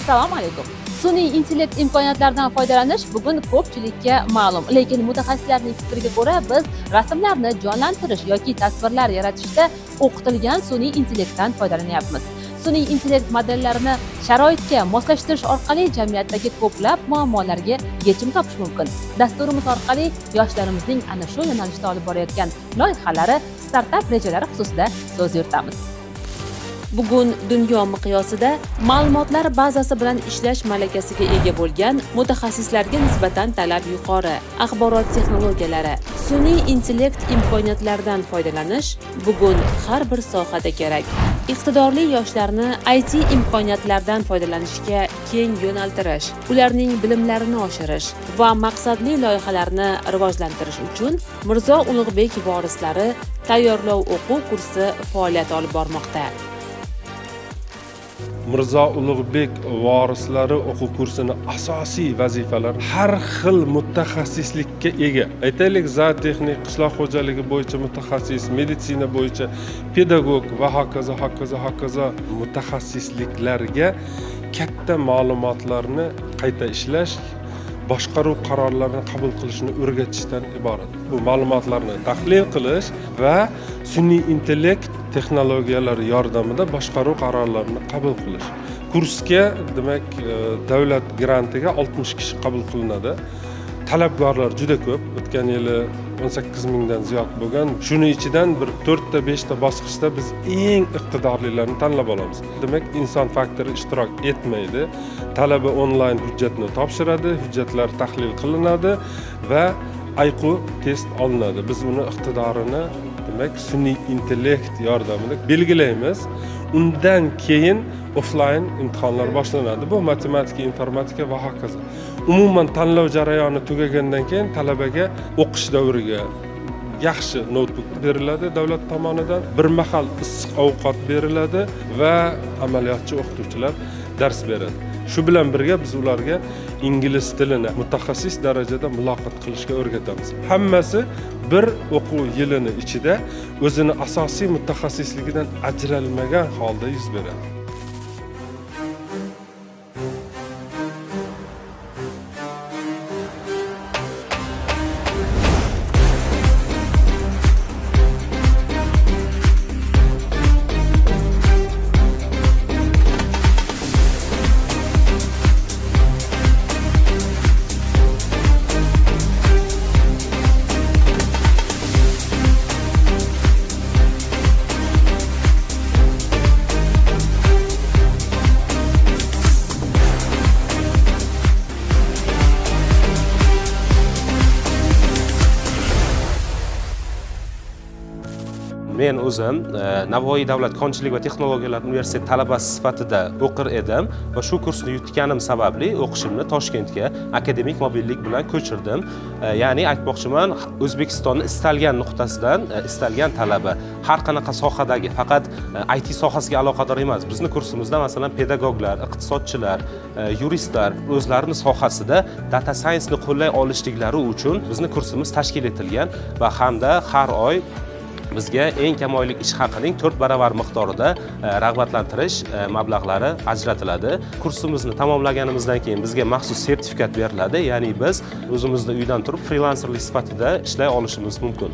Assalomu alaykum. Sun'iy intellekt imkoniyatlaridan foydalanish bugun ko'pchilikka ma'lum, lekin mutaxassislarning fikriga ko'ra biz rasmlarni jonlantirish yoki tasvirlar yaratishda o'qitilgan sun'iy intellektdan foydalanyapmiz. Sun'iy intellekt modellarini sharoitga moslashtirish orqali jamiyatdagi ko'plab muammolarga yechim topish mumkin. Dasturimiz orqali yoshlarimizning ana shu yo'nalishda olib borayotgan loyihalari, startap rejalari xususida so'z yuritamiz. Bugun dunyo miqyosida ma'lumotlar bazasi bilan ishlash malakasiga ega bo'lgan mutaxassislarga nisbatan talab yuqori. Axborot texnologiyalari, sun'iy intellekt imkoniyatlaridan foydalanish bugun har bir sohada kerak. Iqtidorli yoshlarni IT imkoniyatlaridan foydalanishga keng yo'naltirish, ularning bilimlarini oshirish va maqsadli loyihalarni rivojlantirish uchun Mirzo Ulug'bek vorislari tayyorlov o'quv kursi faoliyat olib bormoqda. Mirzo Ulug'bek vorislari o'quv kursining asosiy vazifalari har xil mutaxassislikka ega. Aytaylik, zootexnik, qishloq xo'jaligi bo'yicha mutaxassis, meditsina bo'yicha pedagog va hokazo mutaxassisliklarga katta ma'lumotlarni qayta ishlash, boshqaruv qarorlarini qabul qilishni o'rgatishdan iborat. Bu ma'lumotlarni tahlil qilish va sun'iy intellekt texnologiyalari yordamida boshqaruv qarorlarini qabul qilish. Kursga, demak, davlat grantiga 60 kishi qabul qilinadi. Talabgorlar juda ko'p. O'tgan yili 18 mingdan ziyod bo'lgan. Shuning ichidan bir 4 ta 5 ta bosqichda biz eng iqtidorlilarni tanlab olamiz. Demak, inson faktori ishtirok etmaydi. Talaba onlayn hujjatni topshiradi, hujjatlar tahlil qilinadi va IQ test olinadi. Biz uni iqtidorini, demak, sun'iy intellekt yordamida belgilaymiz. Undan keyin offlayn imtihonlar boshlanadi. Bu matematika, informatika va hokazo. Umuman tanlov jarayoni tugagandan keyin talabaga o'qish davriga yaxshi notebook beriladi davlat tomonidan, bir mahal issiq ovqat beriladi va amaliyotchi o'qituvchilar dars beradi. Shu bilan birga biz ularga ingliz tilini mutaxassis darajada muloqot qilishga o'rgatamiz. Hammasi bir o'quv yilini ichida o'zini asosiy mutaxassisligidan ajralmagan holda yuz beradi. Men o'zim Navoiy davlat konchilik va texnologiyalar universiteti talabasi sifatida o'qir edim va shu kursni yutganim sababli o'qishimni Toshkentga akademik mobillik bilan ko'chirdim. Ya'ni aytmoqchiman, O'zbekistonni istalgan nuqtasidan istalgan talaba har qanaqa sohadagi, faqat IT sohasiga aloqador emas. Bizning kursimizda masalan pedagoglar, iqtisodchilar, yuristlar o'zlarining sohasida data science ni qo'llay olishliklari uchun bizning kursimiz tashkil etilgan va hamda har oy bizga eng kam oylik ish haqining 4 baravar miqdorida rag'batlantirish mablag'lari ajratiladi. Kursimizni tamomlaganimizdan keyin bizga maxsus sertifikat beriladi, ya'ni biz o'zimizni uydan turib frilanserlik sifatida ishlay olishimiz mumkin.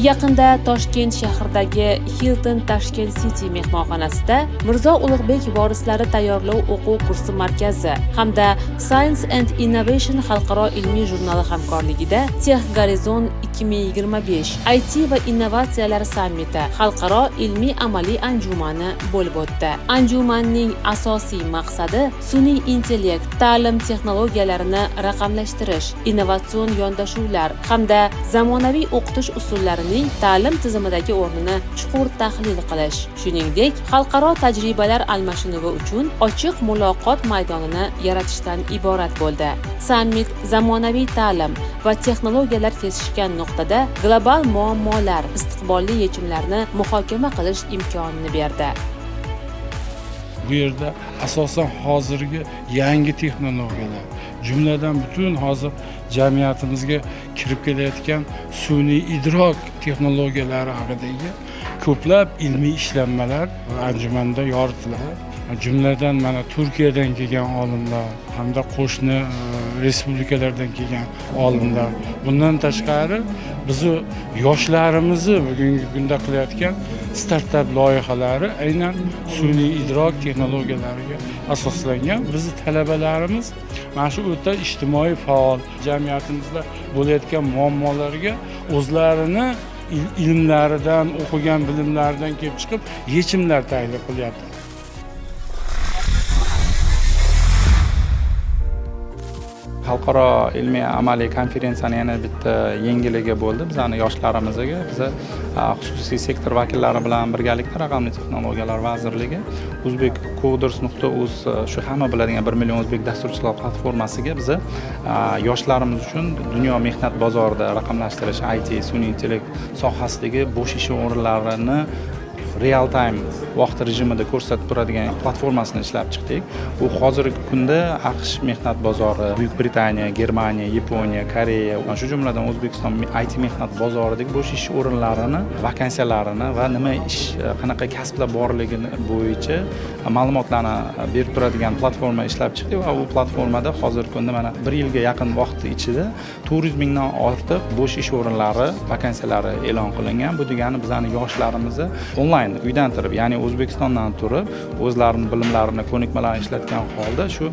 Yaqinda Toshkent shahridagi Hilton Tashkent City mehmonxonasida Mirzo Ulug'bek vorislari tayyorlov o'quv kursi markazi hamda Science and Innovation xalqaro ilmiy jurnali hamkorligida Tech Horizon 2025 IT va innovatsiyalar sammiti xalqaro ilmiy amaliy anjumani bo'lib o'tdi. Anjumanning asosiy maqsadi sun'iy intellekt, ta'lim texnologiyalarini raqamlashtirish, innovatsion yondashuvlar hamda zamonaviy o'qitish usullari ta'lim tizimidagi o'rnini chuqur tahlil qilish, shuningdek, xalqaro tajribalar almashinuvi uchun ochiq muloqot maydonini yaratishdan iborat bo'ldi. Sammit zamonaviy ta'lim va texnologiyalar kesishgan nuqtada global muammolar, istiqbolli yechimlarni muhokama qilish imkonini berdi. Bu yerda asosan hozirgi yangi texnologiyalar, jumladan butun hozir jamiyatimizga kirib kelayotgan sun'iy idrok texnologiyalari haqidagi ko'plab ilmiy ishlanmalar anjumanda yoritiladi. jumladan mana Turkiyadan kelgan olimlar hamda qo'shni respublikalardan kelgan olimlar. Bundan tashqari bizni yoshlarimizni bugungi kunda qilayotgan startap loyihalari aynan sun'iy idrok texnologiyalariga asoslangan. Bizni talabalarimiz mana shu o'ta ijtimoiy faol jamiyatimizda bo'layotgan muammolarga o'zlarini ilmlaridan, o'qigan bilimlaridan kelib chiqib yechimlar taklif qilyapti. Xalqaro ilmiy amaliy konferensiyani yana bitta yengilligi bo'ldi bizning yoshlarimizga. Biz xususiy sektor vakillari bilan birgalikda Raqamli texnologiyalar vazirligi uzbekcoders.uz shu hamma biladigan 1 million o'zbek dasturchilar platformasiga biz yoshlarimiz uchun dunyo mehnat bozorida raqamlashtirish, IT, sun'iy intellekt sohasidagi bo'sh ish o'rinlarini real time vaqt rejimida ko'rsatib turadigan platformasini ishlab chiqdik. Bu hozirgi kunda AQSh mehnat bozori, Buyuk Britaniya, Germaniya, Yaponiya, Koreya, shu jumladan O'zbekiston IT mehnat bozoridagi bo'sh ish o'rinlarini, vakansiyalarini va nima ish, qanaqa kasblar borligini bo'yicha ma'lumotlarni berib turadigan platforma ishlab chiqdik va bu platformada hozirgi kunda mana 1 yilga yaqin vaqt ichida 400 mingdan ortiq bo'sh ish o'rinlari, vakansiyalari e'lon qilingan. Bu degani bizning yoshlarimizni onlayn uydan turib, ya'ni O'zbekistondan turib, o'zlarining bilimlarini, ko'nikmalarini ishlatgan holda shu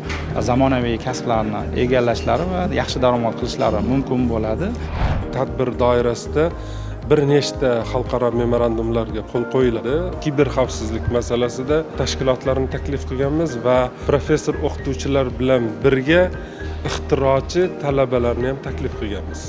zamonaviy kasblarni egallashlari va yaxshi daromad qilishlari mumkin bo'ladi. Tadbir doirasida bir nechta xalqaro memorandumlarga qo'l qo'yiladi. Kiber xavfsizlik masalasida tashkilotlarni taklif qilganmiz va professor o'qituvchilar bilan birga ixtirochi talabalarni ham taklif qilganmiz.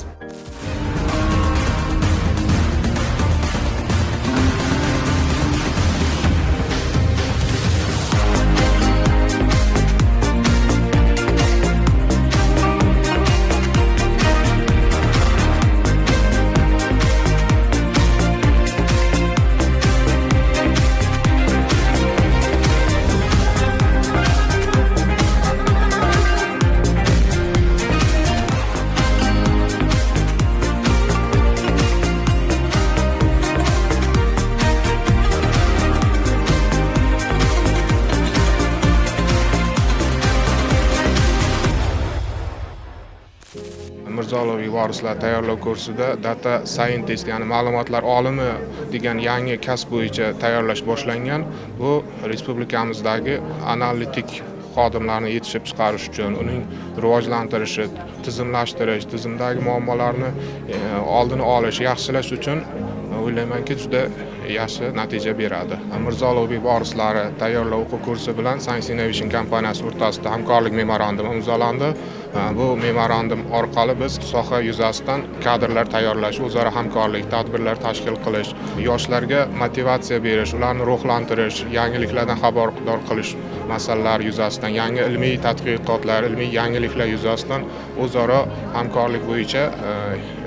Mirzoloviy vorislar tayyorlov kursida data scientist, ya'ni ma'lumotlar olimi degan yangi kasb bo'yicha tayyorlash boshlangan. Bu respublikamizdagi analitik xodimlarni yetishib chiqarish uchun, uning rivojlantirishi, tizimlashtirish, tizimdagi muammolarni oldini olish, yaxshilash uchun o'ylaymanki juda yaxshi natija beradi. Mirzoloviy vorislari tayyorlov o'quv kursi bilan Science Innovation kompaniyasi o'rtasida hamkorlik memorandumi imzolandi. Bu memorandum orqali biz soha yuzasidan kadrlar tayyorlash, o'zaro hamkorlik, tadbirlar tashkil qilish, yoshlarga motivatsiya berish, ularni ruhlantirish, yangiliklardan xabardor qilish masalalari yuzasidan, yangi ilmiy tadqiqotlar, ilmiy yangiliklar yuzasidan o'zaro hamkorlik bo'yicha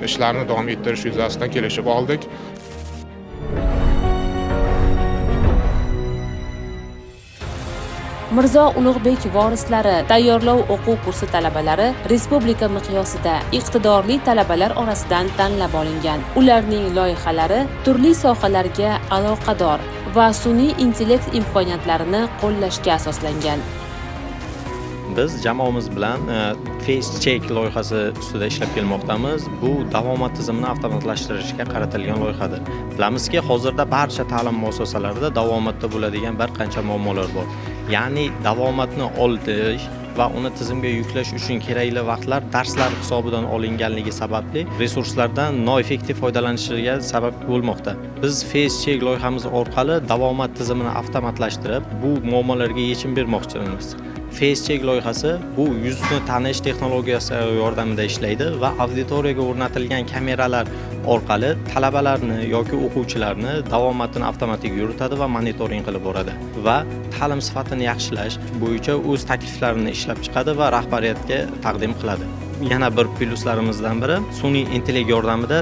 ishlarni davom ettirish yuzasidan kelishib oldik. Mirzo Ulug'bek vorislari tayyorlov o'quv kursi talabalari respublika miqyosida iqtidorli talabalar orasidan tanlab olingan. Ularning loyihalari turli sohalarga aloqador va sun'iy intellekt imkoniyatlarini qo'llashga asoslangan. Biz jamoamiz bilan Face Check loyihasi ustida ishlab kelmoqdamiz. Bu davomat tizimini avtomatlashtirishga qaratilgan loyihadir. Bilamizki, hozirda barcha ta'lim muassasalarida davomatda bo'ladigan bir qancha muammolar bor. Ya'ni davomatni olish va uni tizimga yuklash uchun kerakli vaqtlar darslar hisobidan olinganligi sababli resurslardan noeffektiv foydalanishiga sabab bo'lmoqda. Biz Face Check loyihamiz orqali davomat tizimini avtomatlashtirib, bu muammolarga yechim bermoqchimiz. Face Check loyihasi bu yuzni tanish texnologiyasi yordamida ishlaydi va auditoriyaga o'rnatilgan kameralar orqali talabalarni yoki o'quvchilarni davomatini avtomatik yuritadi va monitoring qilib boradi va ta'lim sifatini yaxshilash bo'yicha o'z takliflarini ishlab chiqadi va rahbariyatga taqdim qiladi. Yana bir plyuslarimizdan biri sun'iy intellekt yordamida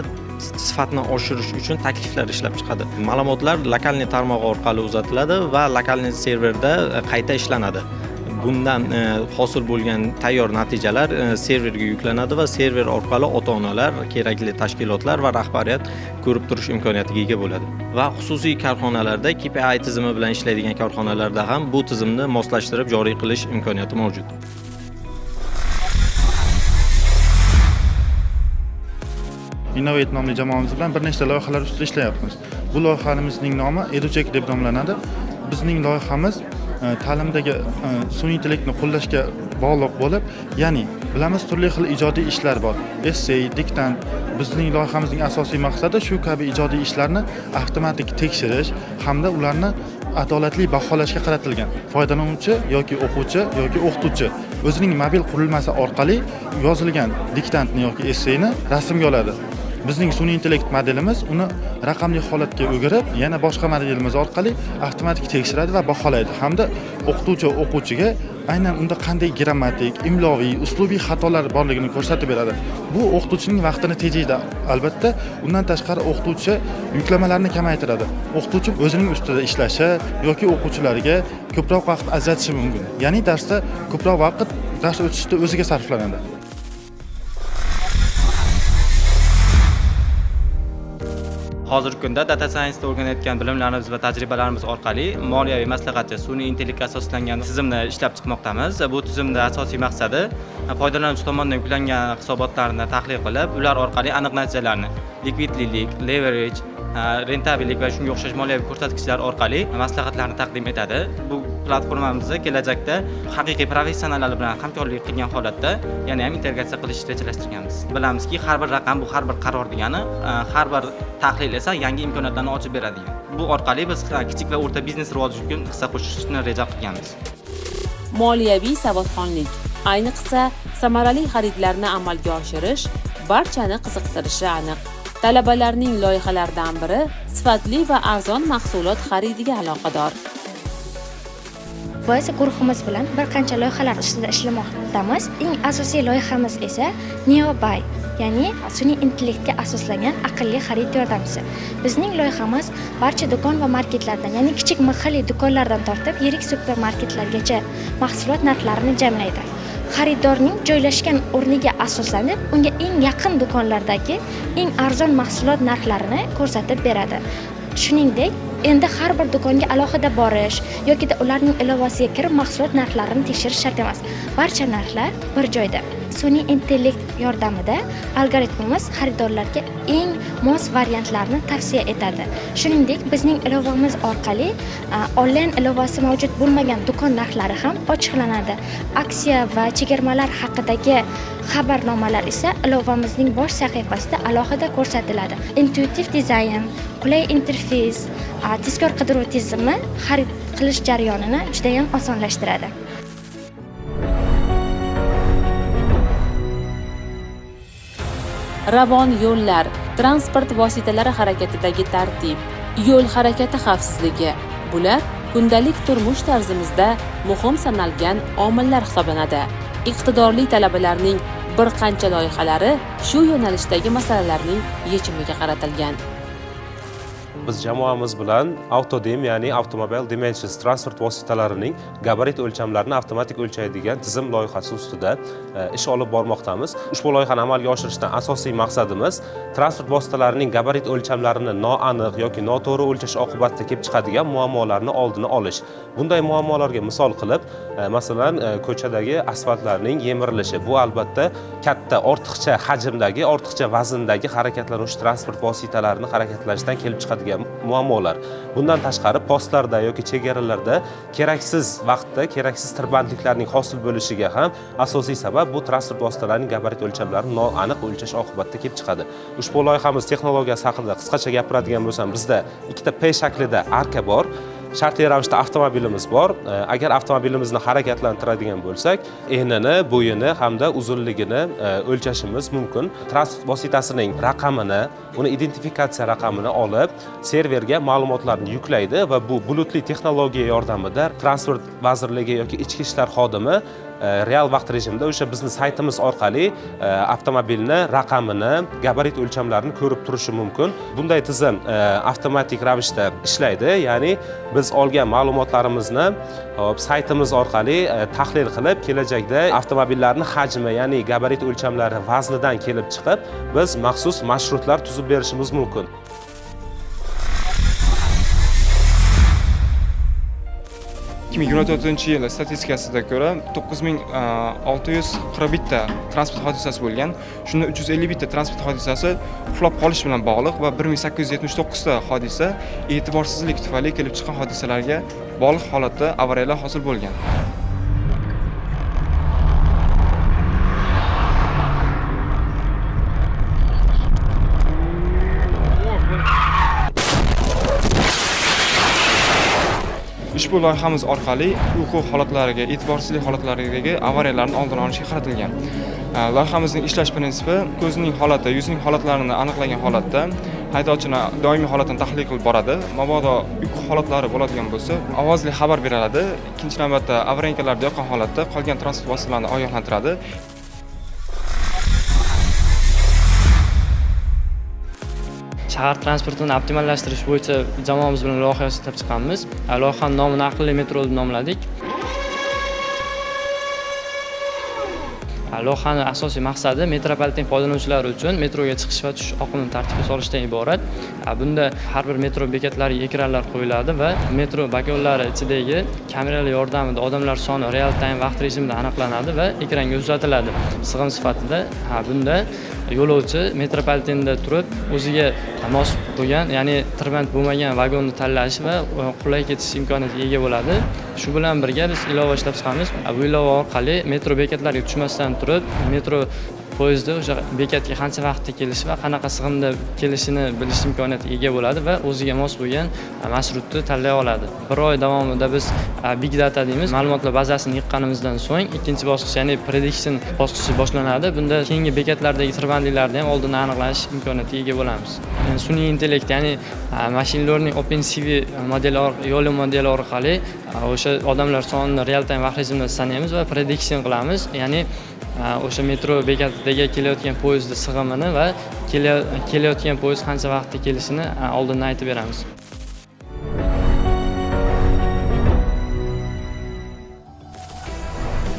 sifatni oshirish uchun takliflar ishlab chiqadi. Ma'lumotlar lokalniy tarmoq orqali uzatiladi va lokalniy serverda qayta ishlanadi. bundan hosil bo'lgan tayyor natijalar serverga yuklanadi va server orqali ota-onalar, kerakli tashkilotlar va rahbariyat ko'rib turish imkoniyatiga ega bo'ladi. Va xususiy korxonalarda KPI tizimi bilan ishlaydigan korxonalarda ham bu tizimni moslashtirib joriy qilish imkoniyati mavjud. Innovate nomli jamoamiz bilan bir nechta loyihalar ustida ishlayapmiz. Bu loyihalarimizning nomi EduCheck deb nomlanadi. Bizning loyihamiz ta'limdagi sun'iy intellektni qo'llashga bog'liq bo'lib, ya'ni bilamiz turli xil ijodiy ishlar bor. Essay, diktant. Bizning loyihamizning asosiy maqsadi shu kabi ijodiy ishlarni avtomatik tekshirish hamda ularni adolatli baholashga qaratilgan. Foydalanuvchi yoki o'quvchi yoki o'qituvchi o'zining mobil qurilmasi orqali yozilgan diktantni yoki essayni rasmga oladi. Bizning sun'iy intellekt modelimiz uni raqamli holatga o'girib, yana boshqa modelimiz orqali avtomatik tekshiradi va baholaydi hamda o'qituvchi o'quvchiga aynan unda qanday grammatik, imloviy, uslubiy xatolar borligini ko'rsatib beradi. Bu o'qituvchining vaqtini tejaydi. Albatta, undan tashqari o'qituvchi yuklamalarni kamaytiradi. O'qituvchi o'zining ustida ishlashi yoki o'quvchilarga ko'proq vaqt ajratishi mumkin. Ya'ni darsda ko'proq vaqt dars o'tishda o'ziga sarflanadi. Hozirgi kunda data science da o'rganayotgan bilimlarimiz va tajribalarimiz orqali moliyaviy maslahatchi sun'iy intellektga asoslangan tizimni ishlab chiqmoqdamiz. Bu tizimda asosiy maqsadi foydalanuvchi tomonidan yuklangan hisobotlarni tahlil qilib, ular orqali aniq natijalarni likvidlilik, leverage, rentabellik va shunga o'xshash moliyaviy ko'rsatkichlar orqali maslahatlarni taqdim etadi. Bu platformamizni kelajakda haqiqiy professionallar bilan hamkorlik qilgan holatda yana ham integratsiya qilish rejalashtirganmiz. Bilamizki, har bir raqam bu har bir qaror degani, har bir tahlil esa yangi imkoniyatlarni ochib beradi. Bu orqali biz kichik va o'rta biznes rivoji uchun hissa qo'shishni reja qilganmiz. Moliyaviy savodxonlik, ayniqsa samarali xaridlarni amalga oshirish barchani qiziqtirishi aniq. Talabalarning loyihalaridan biri sifatli va arzon mahsulot xaridiga aloqador. Biz guruhimiz bilan bir qancha loyihalar ustida ishlamoqdamiz. Eng asosiy loyihamiz esa NeoBuy, ya'ni sun'iy intellektga asoslangan aqlli xarid yordamchisi. Bizning loyihamiz barcha do'kon va marketlardan, ya'ni kichik mahalliy do'konlardan tortib yirik supermarketlargacha mahsulot narxlarini jamlaydi. Xaridorning joylashgan o'rniga asoslanib, unga eng yaqin do'konlardagi eng arzon mahsulot narxlarini ko'rsatib beradi. Shuningdek, endi har bir do'konga alohida borish yoki ularning ilovasiga kirib mahsulot narxlarini tekshirish shart emas. Barcha narxlar bir joyda. Sun'iy intellekt yordamida algoritmimiz xaridorlarga eng mos variantlarni tavsiya etadi. Shuningdek, bizning ilovamiz orqali onlayn ilovasi mavjud bo'lmagan do'kon narxlari ham ochiqlanadi. Aksiya va chegirmalar haqidagi xabarnomalar esa ilovamizning bosh sahifasida alohida ko'rsatiladi. Intuitiv dizayn, qulay interfeys, tezkor qidiruv tizimi xarid qilish jarayonini juda ham osonlashtiradi. Ravon yo'llar, transport vositalari harakatidagi tartib, yo'l harakati xavfsizligi. Bular kundalik turmush tarzimizda muhim sanalgan omillar hisoblanadi. Iqtidorli talabalarning bir qancha loyihalari shu yo'nalishdagi masalalarning yechimiga qaratilgan. Biz jamoamiz bilan Autodim, ya'ni Automobile Dimensions transport vositalarining gabarit o'lchamlarini avtomatik o'lchaydigan tizim loyihasi ustida ish olib bormoqdamiz. Ushbu loyihani amalga oshirishdan asosiy maqsadimiz transport vositalarining gabarit o'lchamlarini noaniq yoki noto'g'ri o'lchash oqibatida kelib chiqadigan muammolarni oldini olish. Bunday muammolarga misol qilib, masalan, ko'chadagi asfaltlarning yemirilishi. Bu albatta katta ortiqcha hajmdagi, ortiqcha vazndagi harakatlanuvchi transport vositalarini harakatlanishdan kelib chiqadigan muammolar. Bundan tashqari postlarda yoki chegaralarda keraksiz vaqtda keraksiz tirbandliklarning hosil bo'lishiga ham asosiy sabab bu transport vositalarining gabarit o'lchamlarini noaniq o'lchash oqibatida kelib chiqadi. Ushbu loyihamiz texnologiyasi haqida qisqacha gapiradigan bo'lsam, bizda ikkita P shaklida arka bor. Shartli ravishda avtomobilimiz bor. Agar avtomobilimizni harakatlantiradigan bo'lsak, enini, bo'yini hamda uzunligini o'lchashimiz mumkin. Transport vositasining raqamini, uni identifikatsiya raqamini olib, serverga ma'lumotlarni yuklaydi va bu bulutli texnologiya yordamida transport vazirligi yoki ichki ishlar xodimi real vaqt rejimida o'sha bizni saytimiz orqali avtomobilni raqamini, gabarit o'lchamlarini ko'rib turishi mumkin. Bunday tizim avtomatik ravishda ishlaydi, ya'ni biz olgan ma'lumotlarimizni saytimiz orqali tahlil qilib, kelajakda avtomobillarning hajmi, ya'ni gabarit o'lchamlari, vaznidan kelib chiqib, biz maxsus marshrutlar tuzib berishimiz mumkin. 2024 yil statistikasiga ko'ra 9641 ta transport hodisasi bo'lgan. Shunda 351 ta transport hodisasi uxlab qolish bilan bog'liq va 1879 ta hodisa e'tiborsizlik tufayli kelib chiqqan hodisalarga bog'liq holatda avariyalar hosil bo'lgan. Ushbu loyihamiz orqali uyqu holatlariga, e'tiborsizlik holatlariga avariyalarning oldini olishga qaratilgan. Loyihamizning ishlash prinsipi ko'zning holati, yuzning holatlarini aniqlagan holatda haydovchini doimiy holatini tahlil qilib boradi. Mabodo uyqu holatlari bo'ladigan bo'lsa, ovozli xabar beriladi. Ikkinchi navbatda avariyalarga yoqqan holatda qolgan transport vositalarini ogohlantiradi. Shahar transportini optimallashtirish bo'yicha jamoamiz bilan loyiha ishlab chiqqanmiz. Loyihaning nomini aqlli metro deb nomladik. Loyihaning asosiy maqsadi metropoliten foydalanuvchilari uchun metroga chiqish va tushish oqimini tartibga solishdan iborat. Bunda har bir metro bekatlariga ekranlar qo'yiladi va metro vagonlari ichidagi kameralar yordamida odamlar soni real time vaqt rejimida aniqlanadi va ekranga uzatiladi. Sig'im sifatida bunda yo'lovchi metropolitenda turib o'ziga mos bo'lgan, ya'ni tirband bo'lmagan vagonni tanlash va qulay ketish imkoniyatiga ega bo'ladi. Shu bilan birga biz ilova ishlab chiqamiz. Bu ilova orqali metro bekatlariga tushmasdan turib, metro poyezdi o'sha bekatga qancha vaqtda kelishi va qanaqa sig'imda kelishini bilish imkoniyatiga ega bo'ladi va o'ziga mos bo'lgan marshrutni tanlay oladi. Bir oy davomida biz Big Data deymiz, ma'lumotlar bazasini yiqqanimizdan so'ng ikkinchi bosqich, ya'ni prediction bosqichi boshlanadi. Bunda keyingi bekatlardagi tirbandliklarni ham oldin aniqlash imkoniyatiga ega bo'lamiz. Sun'iy intellekt, ya'ni machine learning OpenCV yo'li modeli orqali o'sha odamlar sonini real time vaqt rejimida sanaymiz va prediction qilamiz, ya'ni o'sha metro bekatiga kelayotgan poyezdning sig'imini va kelayotgan poyezd qancha vaqtda kelishini oldindan aytib beramiz.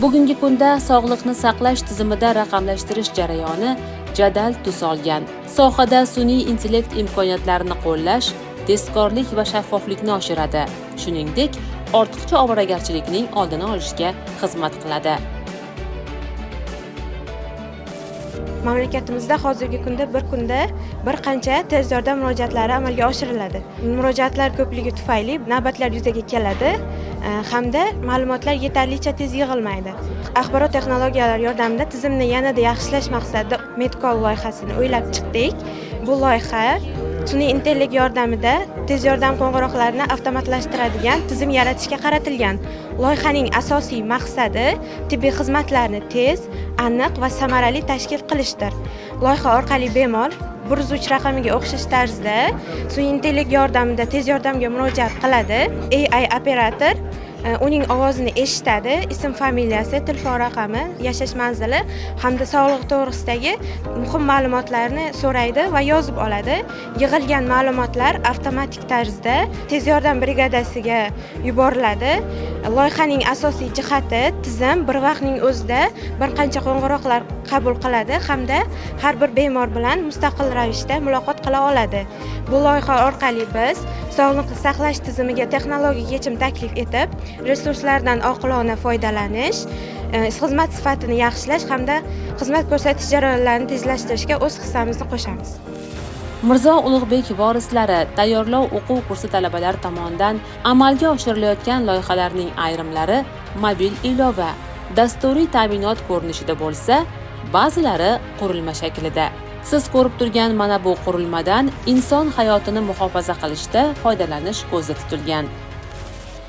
Bugungi kunda sog'liqni saqlash tizimida raqamlashtirish jarayoni jadal tus olgan. Sohada sun'iy intellekt imkoniyatlarini qo'llash tezkorlik va shaffoflikni oshiradi. Shuningdek, ortiqcha ovoragarchilikning oldini olishga xizmat qiladi. Mamlakatimizda hozirgi kunda bir qancha tez yordam murojaatlari amalga oshiriladi. Murojaatlar ko'pligi tufayli navbatlar yuzaga keladi hamda ma'lumotlar yetarlicha tez yig'ilmaydi. Axborot texnologiyalari yordamida tizimni yanada yaxshilash maqsadida Medcall loyihasini o'ylab chiqdik. Bu loyiha sun'iy intellekt yordamida tez yordam qo'ng'iroqlarini avtomatlashtiradigan tizim yaratishga qaratilgan. Loyihaning asosiy maqsadi tibbiy xizmatlarni tez, aniq va samarali tashkil qilishdir. Loyiha orqali bemor 103 raqamiga o'xshash tarzda sun'iy intellekt yordamida tez yordamga murojaat qiladi. AI operator uning ovozini eshitadi, ism, familiyasi, telefon raqami, yashash manzili hamda sog'liq to'g'risidagi muhim ma'lumotlarni so'raydi va yozib oladi. Yig'ilgan ma'lumotlar avtomatik tarzda tez yordam brigadasiga yuboriladi. Loyihaning asosiy jihati tizim bir vaqtning o'zida bir qancha qo'ng'iroqlar qabul qiladi hamda har bir bemor bilan mustaqil ravishda muloqot qila oladi. Bu loyiha orqali biz sog'liqni saqlash tizimiga texnologik yechim taklif etib, resurslardan oqilona foydalanish, xizmat sifatini yaxshilash hamda xizmat ko'rsatish jarayonlarini tezlashtirishga o'z hissamizni qo'shamiz. Mirzo Ulug'bek vorislari tayyorlov o'quv kursi talabalari tomonidan amalga oshirilayotgan loyihalarning ayrimlari mobil ilova, dasturiy ta'minot ko'rinishida bo'lsa, ba'zilari qurilma shaklida. Siz ko'rib turgan mana bu qurilmadan inson hayotini muhofaza qilishda foydalanish ko'zda tutilgan.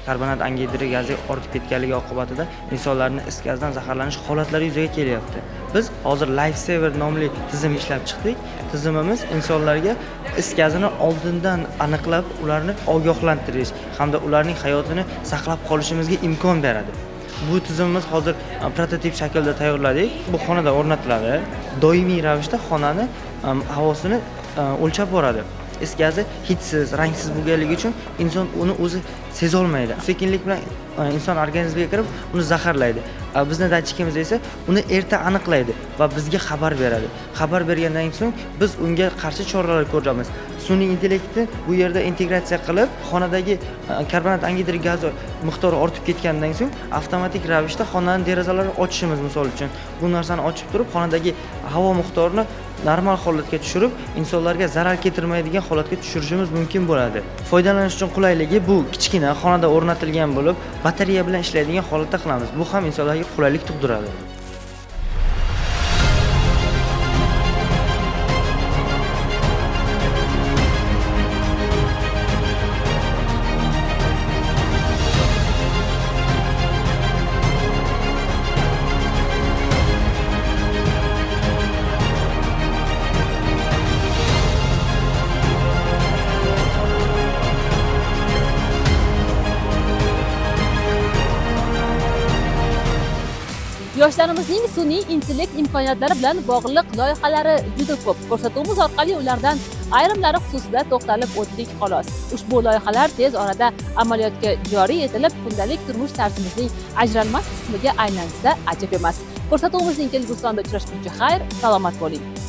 Karbonat angidrid gazi ortib ketganligi oqibatida insonlarning is gazdan zaharlanish holatlari yuzaga kelyapti. Biz hozir Lifesaver nomli tizim ishlab chiqdik. Tizimimiz insonlarga is gazini oldindan aniqlab, ularni ogohlantirish hamda ularning hayotini saqlab qolishimizga imkon beradi. Bu tizimimiz hozir prototip shaklda tayyorladik. Bu xonada o'rnatiladi. Doimiy ravishda xonani havosini o'lchab boradi. Is gazi hidsiz, rangsiz bo'lganligi uchun inson uni o'zi seza olmaydi. Sekinlik bilan inson organizmiga kirib, uni zaharlaydi. Bizning datchikimiz esa uni erta aniqlaydi va bizga xabar beradi. Xabar bergandan so'ng biz unga qarshi choralar ko'ramiz. Sun'iy intellektni bu yerda integratsiya qilib, xonadagi karbonat angidrid gazi miqdori ortib ketgandan so'ng avtomatik ravishda xonaning derazalarini ochishimiz misol uchun bu narsani ochib turib, xonadagi havo miqdorini normal holatga tushirib, insonlarga zarar keltirmaydigan holatga tushirishimiz mumkin bo'ladi. Foydalanish uchun qulayligi bu kichkina xonada o'rnatilgan bo'lib, batareya bilan ishlaydigan holatda qilamiz. Bu ham insonlarga qulaylik tug'diradi. Yoshlarimizning sun'iy intellekt imkoniyatlari bilan bog'liq loyihalari juda ko'p. Ko'rsatuvimiz orqali ulardan ayrimlari xususida to'xtalib o'tdik xolos. Ushbu loyihalar tez orada amaliyotga joriy etilib, kundalik turmush tarzimizning ajralmas qismiga aylansa ajab emas. Ko'rsatuvimizning kelgusi sonida uchrashguncha xayr, salomat bo'ling.